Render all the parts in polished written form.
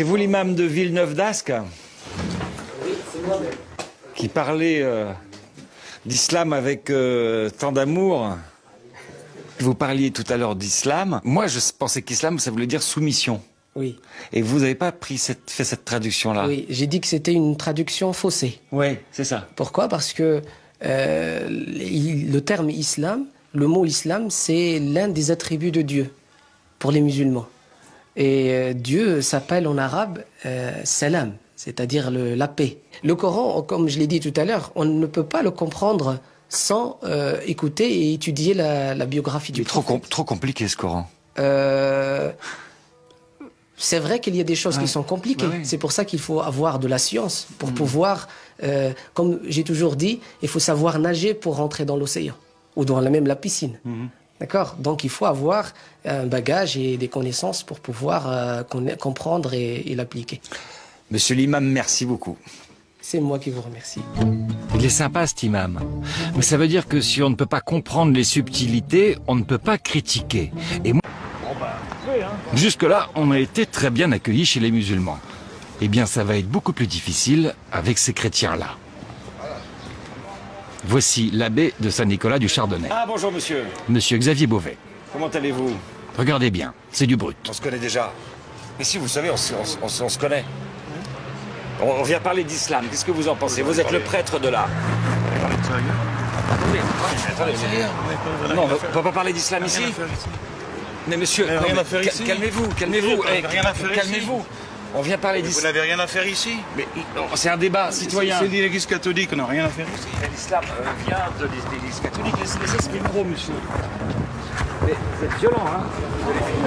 C'est vous l'imam de Villeneuve-d'Ascq? Oui, c'est moi-même. Qui parlait d'islam avec tant d'amour. Vous parliez tout à l'heure d'islam. Moi, je pensais qu'islam, ça voulait dire soumission. Oui. Et vous n'avez pas fait cette traduction-là? Oui, j'ai dit que c'était une traduction faussée. Oui, c'est ça. Pourquoi? Parce que le terme islam, le mot islam, c'est l'un des attributs de Dieu pour les musulmans. Et Dieu s'appelle en arabe salam, c'est-à-dire la paix. Le Coran, comme je l'ai dit tout à l'heure, on ne peut pas le comprendre sans écouter et étudier la biographie du prophète. Trop compliqué ce Coran. C'est vrai qu'il y a des choses qui sont compliquées. Bah oui. C'est pour ça qu'il faut avoir de la science pour pouvoir, comme j'ai toujours dit, il faut savoir nager pour rentrer dans l'océan ou dans même la piscine. D'accord? Donc il faut avoir un bagage et des connaissances pour pouvoir comprendre et l'appliquer. Monsieur l'imam, merci beaucoup. C'est moi qui vous remercie. Il est sympa cet imam. Mais ça veut dire que si on ne peut pas comprendre les subtilités, on ne peut pas critiquer. Et moi, jusque-là, on a été très bien accueillis chez les musulmans. Eh bien, ça va être beaucoup plus difficile avec ces chrétiens-là. Voici l'abbé de Saint-Nicolas du Chardonnay, Ah, bonjour monsieur. monsieur Xavier Beauvais. Comment allez-vous? Regardez bien, c'est du brut. On se connaît déjà. Mais si, vous savez, on se connaît. On vient parler d'islam. Qu'est-ce que vous en pensez? Vous êtes le prêtre de là. Attendez, non, on ne peut pas parler d'islam ici. Mais monsieur, rien à faire ici. calmez-vous. Rien à faire Calmez-vous. On vient parler Vous d'islam. n'avez rien à faire ici. Mais c'est un débat citoyen. C'est l'Église catholique, on n'a rien à faire ici. L'islam vient de l'Église catholique. Laissez ce micro, monsieur. Mais vous êtes violent, hein?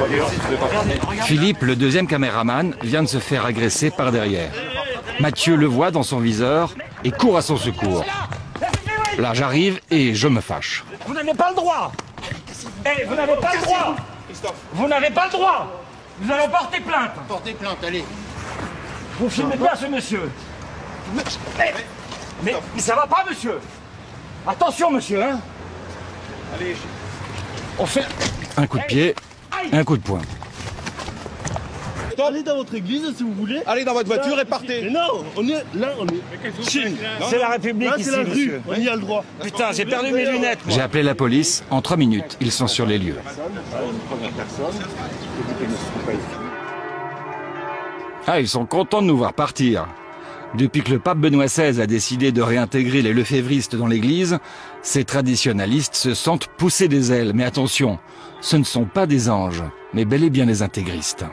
Regardez. Philippe, le deuxième caméraman, vient de se faire agresser par derrière. Mathieu le voit dans son viseur et court à son secours. Là, j'arrive et je me fâche. Vous n'avez pas le droit. Eh, vous n'avez pas le droit. Vous n'avez pas le droit. Nous allons porter plainte. Portez plainte, allez. Vous filmez bien ce monsieur. Mais ça va pas, monsieur. Attention, monsieur, hein. Allez. On fait... Un coup de pied, un coup de poing. Allez dans votre église si vous voulez. Allez dans votre voiture et partez. Mais non, on est Chine. C'est la République Là, ici, c'est la rue. monsieur. On y a le droit. Putain, j'ai perdu mes lunettes, moi. J'ai appelé la police. En 3 minutes, ils sont sur les lieux. Ah, ils sont contents de nous voir partir. Depuis que le pape Benoît XVI a décidé de réintégrer les lefévristes dans l'église, ces traditionalistes se sentent pousser des ailes. Mais attention, ce ne sont pas des anges, mais bel et bien des intégristes.